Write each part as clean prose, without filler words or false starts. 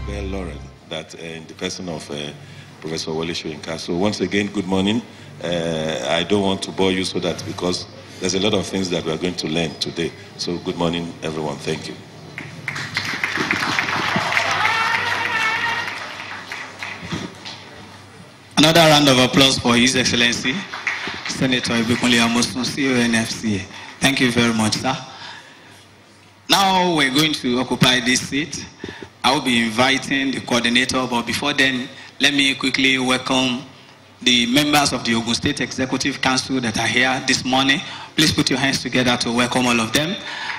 Bell Lauren, that in the person of Professor Wole Soyinka. So once again, good morning. I don't want to bore you so that because there's a lot of things that we are going to learn today. So good morning, everyone. Thank you. Another round of applause for His Excellency, Senator Ibikunle Amosun, CONFCA. Thank you very much, sir. Now we're going to occupy this seat. I will be inviting the coordinator, but before then, let me quickly welcome the members of the Ogun State Executive Council that are here this morning. Please put your hands together to welcome all of them.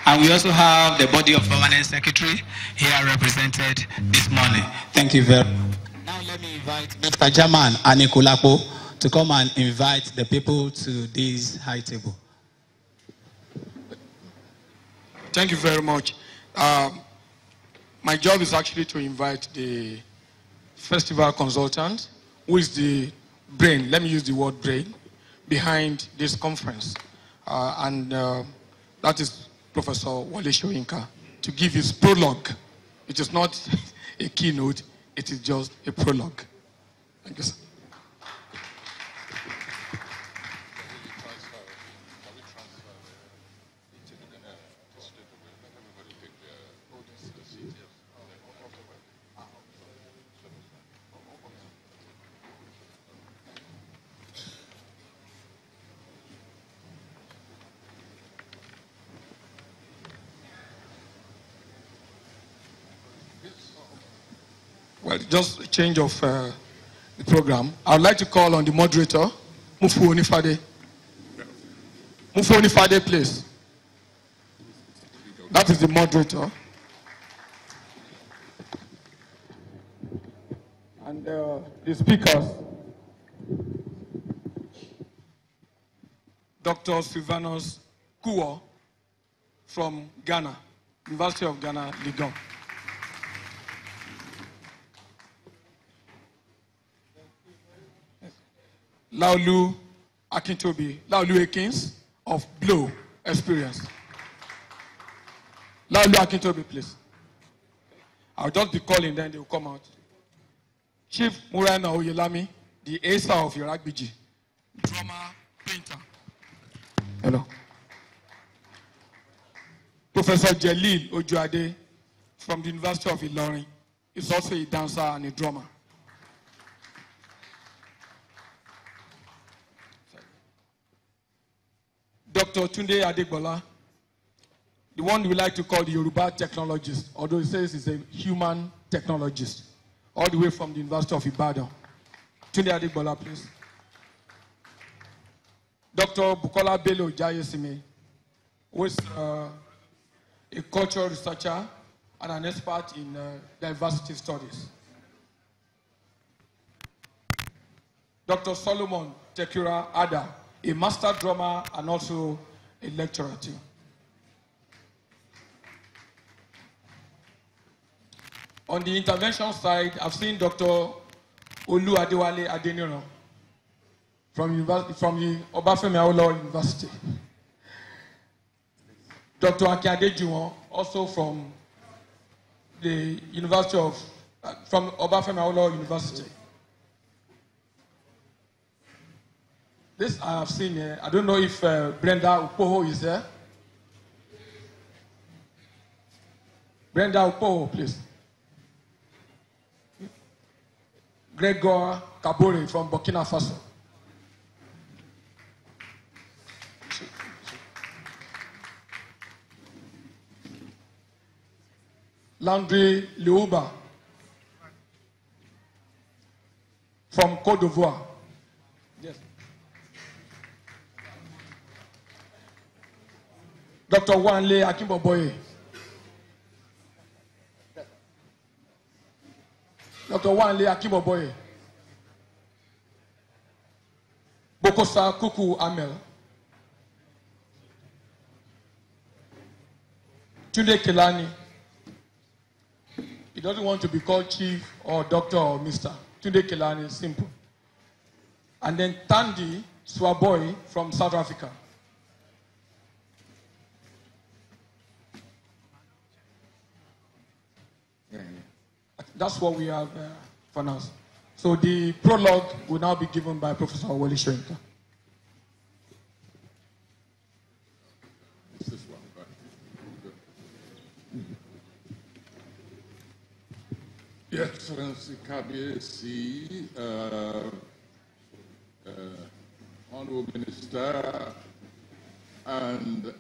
And we also have the body of permanent secretary here represented this morning. Thank you very much. Now let me invite Mr. German Anikulapo to come and invite the people to this high table. Thank you very much. My job is actually to invite the festival consultant, who is the brain, let me use the word brain, behind this conference. That is Professor Wole Soyinka, to give his prologue. It is not a keynote, it is just a prologue. Thank you, sir. Well, just a change of the program. I would like to call on the moderator, Mufu Onifade. Mufu Onifade, please. That is the moderator. And the speakers, Dr. Sylvanus Kuo from Ghana, University of Ghana, Legon. Laulu Akintobi, Laulu Akins of Blow Experience. Laulu Akintobi, please. I'll just be calling, then they'll come out. Chief Murana Oyelami, the Asa of Iragbiji, drummer, painter. Hello. Professor Jelil Ojuade from the University of Ilorin is also a dancer and a drummer. Dr. Tunde Adegbola, the one we like to call the Yoruba technologist, although he says he's a human technologist, all the way from the University of Ibadan. Tunde Adegbola, please. Dr. Bukola Bello Jayesime, who is a cultural researcher and an expert in diversity studies. Dr. Solomon Tekura Ada, a master drummer and also a lecturer too. On the intervention side, I've seen Dr. Olu Adewale Adeniro from the Obafemi Awolowo University. Dr. Akiade Juwon, also from the University of, from Obafemi Awolowo University. This I have seen here. I don't know if Brenda Upoho is there. Brenda Upoho, please. Gregor Kabore from Burkina Faso. Landry Leuba from Côte d'Ivoire. Yes. Dr. Wanle Akimboboye. Dr. Wanle Akimboboye. Bokosa Kuku Amel. Tunde Kelani. He doesn't want to be called chief or doctor or mister. Tunde Kelani, simple. And then Tandi Swaboy from South Africa. that's what we have for now. So the prologue will now be given by Professor Wole Soyinka. This one, right? Your Excellency Kabiyesi, Honorable Minister, and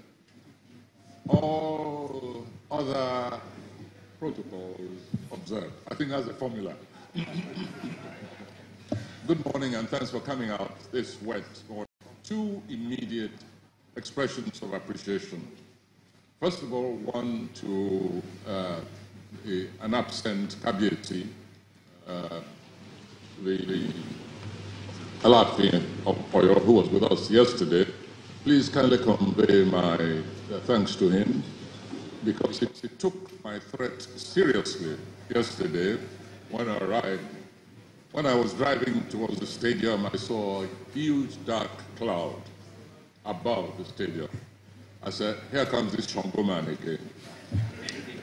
all other protocols observed. I think that's the formula. Good morning and thanks for coming out this wet morning. Two immediate expressions of appreciation. First of all, one to an absent Kabiyesi, the Alaafin of Oyo, who was with us yesterday. Please kindly convey my thanks to him, because he took my threat seriously yesterday when I arrived. When I was driving towards the stadium, I saw a huge dark cloud above the stadium. I said, here comes this Shango man again.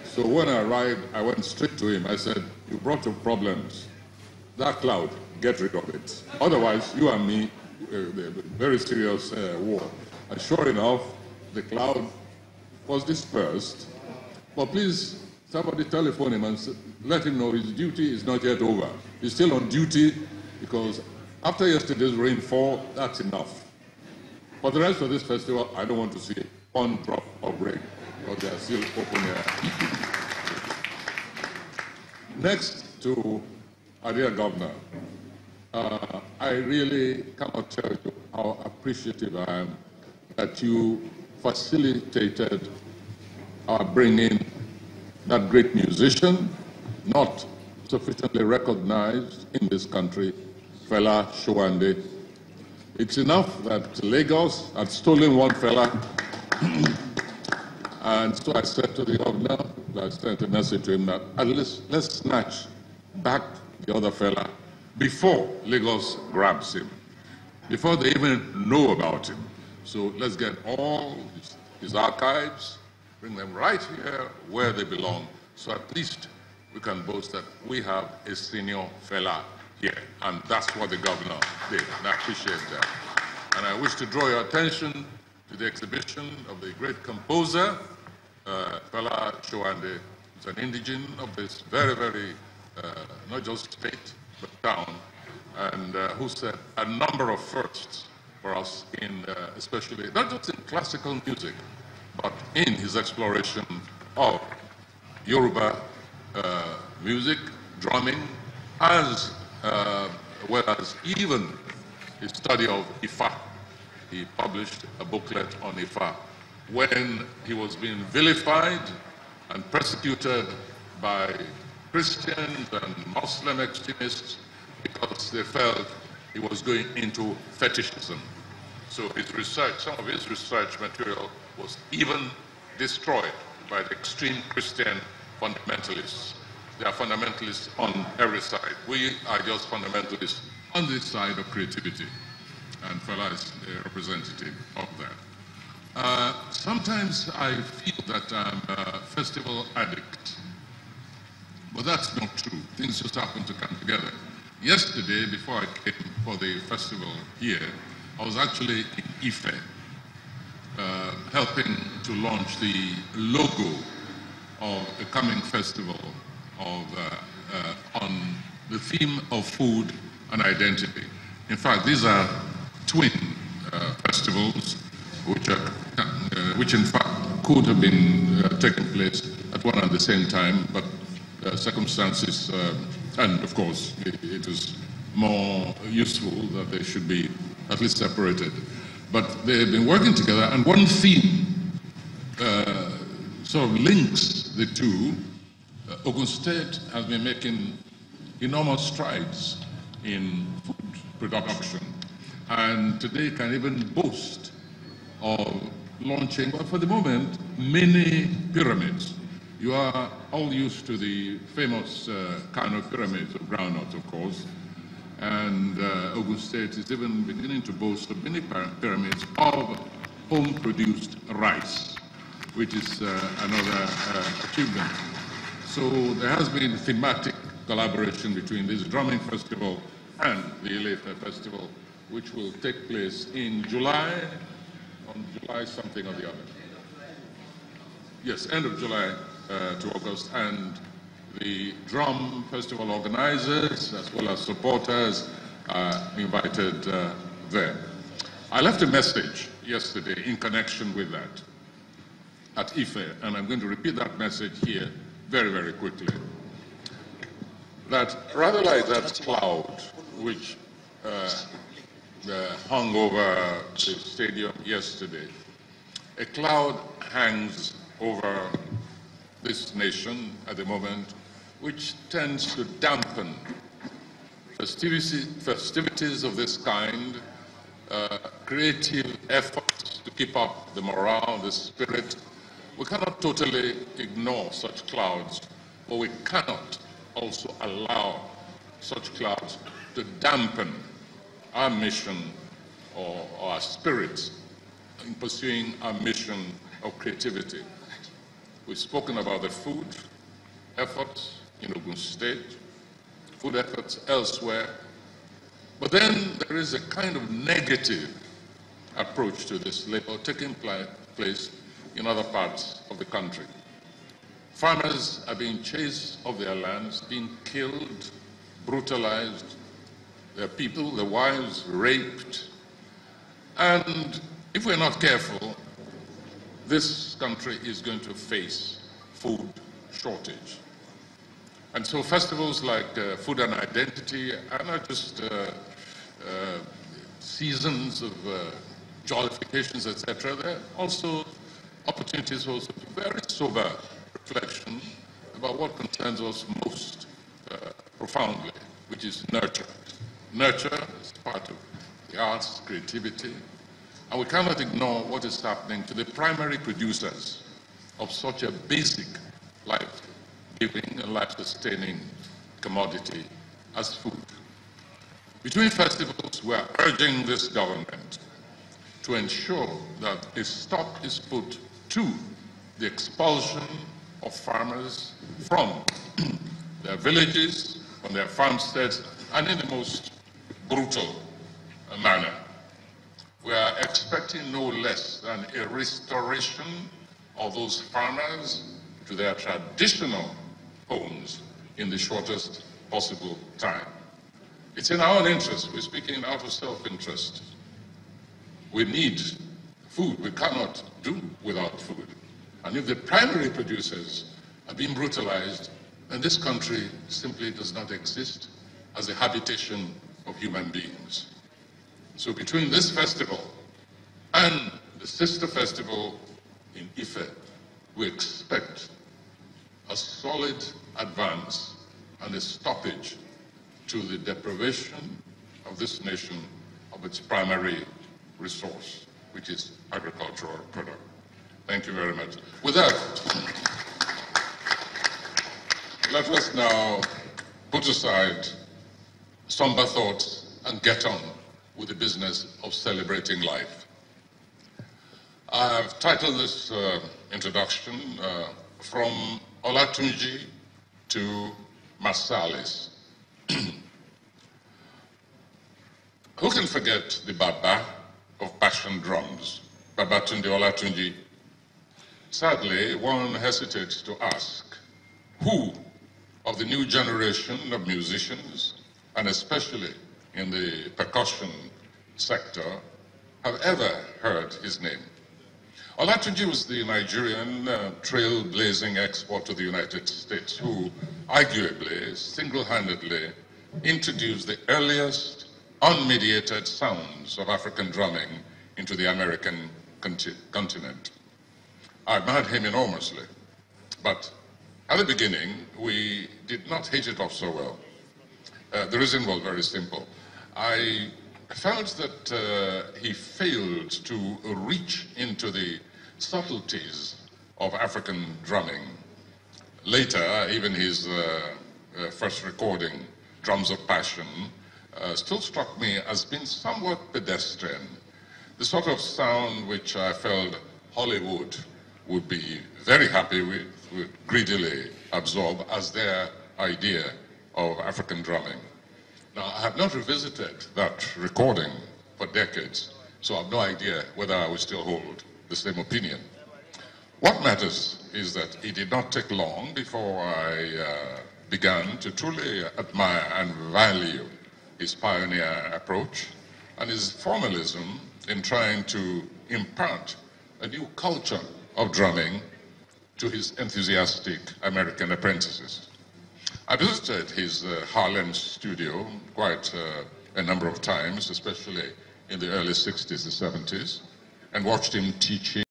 So when I arrived, I went straight to him. I said, you brought your problems. That cloud, get rid of it. Otherwise, you and me, very serious war. And sure enough, the cloud was dispersed. But please, somebody telephone him and let him know his duty is not yet over. He's still on duty, because after yesterday's rainfall, that's enough. For the rest of this festival, I don't want to see one drop of rain, because they are still open air. Next to our dear governor, I really cannot tell you how appreciative I am that you facilitated our bringing that great musician, not sufficiently recognized in this country, Fela Showande. It's enough that Lagos had stolen one fella, and so I said to the governor, I sent a message to him that at least let's snatch back the other fella before Lagos grabs him, before they even know about him. So let's get all his archives, bring them right here where they belong, so at least we can boast that we have a senior fella here. And that's what the governor did, and I appreciate that. And I wish to draw your attention to the exhibition of the great composer, Fela Showande, who's an indigene of this very, very, not just state, but town, and who set a number of firsts for us in, especially, not just in classical music, but in his exploration of Yoruba music, drumming, as well as even his study of Ifa. He published a booklet on Ifa when he was being vilified and persecuted by Christians and Muslim extremists because they felt he was going into fetishism. So his research, some of his research material was even destroyed by the extreme Christian fundamentalists. There are fundamentalists on every side. We are just fundamentalists on this side of creativity. And Fela is a representative of that. Sometimes I feel that I'm a festival addict. But that's not true. Things just happen to come together. Yesterday, before I came for the festival here, I was actually in Ife, helping to launch the logo of a coming festival on the theme of food and identity. In fact, these are twin festivals, which in fact could have been taking place at one and the same time, but circumstances, and of course, it is more useful that they should be at least separated. But they've been working together, and one theme sort of links the two. Ogun State has been making enormous strides in food production, and today can even boast of launching, but for the moment, many pyramids. You are all used to the famous Kano pyramids of groundnut, of course, and Ogun State is even beginning to boast of many pyramids of home-produced rice, which is another achievement. So there has been thematic collaboration between this drumming festival and the Ilefe Festival, which will take place in July, on July something or the other. Yes, end of July to August, and the drum festival organizers as well as supporters are invited there. I left a message yesterday in connection with that at Ife, and I'm going to repeat that message here very, very quickly. That rather like that cloud which hung over the stadium yesterday, a cloud hangs over this nation at the moment, which tends to dampen festivities of this kind, creative efforts to keep up the morale, the spirit. We cannot totally ignore such clouds, but we cannot also allow such clouds to dampen our mission or our spirit in pursuing our mission of creativity. We've spoken about the food efforts in Ogun State, food efforts elsewhere, but then there is a kind of negative approach to this labor taking place in other parts of the country. Farmers are being chased off their lands, being killed, brutalized, their people, their wives, raped. And if we're not careful, this country is going to face food shortage. And so festivals like Food and Identity are not just seasons of jollifications, etc. They're also opportunities for very sober reflection about what concerns us most profoundly, which is nurture. Nurture is part of the arts, creativity, and we cannot ignore what is happening to the primary producers of such a basic life-giving and life-sustaining commodity as food. Between festivals, we are urging this government to ensure that a stop is put to the expulsion of farmers from their villages, from their farmsteads, and in the most brutal manner. We are expecting no less than a restoration of those farmers to their traditional homes in the shortest possible time. It's in our own interest. We're speaking out of self-interest. We need food. We cannot do without food. And if the primary producers are being brutalized, then this country simply does not exist as a habitation of human beings. So between this festival and the sister festival in Ife, we expect a solid advance and a stoppage to the deprivation of this nation of its primary resource, which is agricultural product. Thank you very much. With that, let us now put aside somber thoughts and get on with the business of celebrating life. I've titled this introduction From Olatunji to Marsalis. Who can forget the Baba of passion drums, Babatunde Olatunji? Sadly, one hesitates to ask, who of the new generation of musicians, and especially in the percussion sector, have ever heard his name? Olatunji was the Nigerian trailblazing export to the United States who, arguably, single-handedly introduced the earliest unmediated sounds of African drumming into the American continent. I admired him enormously, but at the beginning, we did not hit it off so well. The reason was very simple. I felt that he failed to reach into the subtleties of African drumming. Later, even his first recording, Drums of Passion, still struck me as being somewhat pedestrian. The sort of sound which I felt Hollywood would be very happy with, would greedily absorb as their idea of African drumming. Now, I have not revisited that recording for decades, so I have no idea whether I will still hold the same opinion. What matters is that it did not take long before I began to truly admire and value his pioneer approach and his formalism in trying to impart a new culture of drumming to his enthusiastic American apprentices. I visited his Harlem studio quite a number of times, especially in the early 60s and 70s, and watched him teaching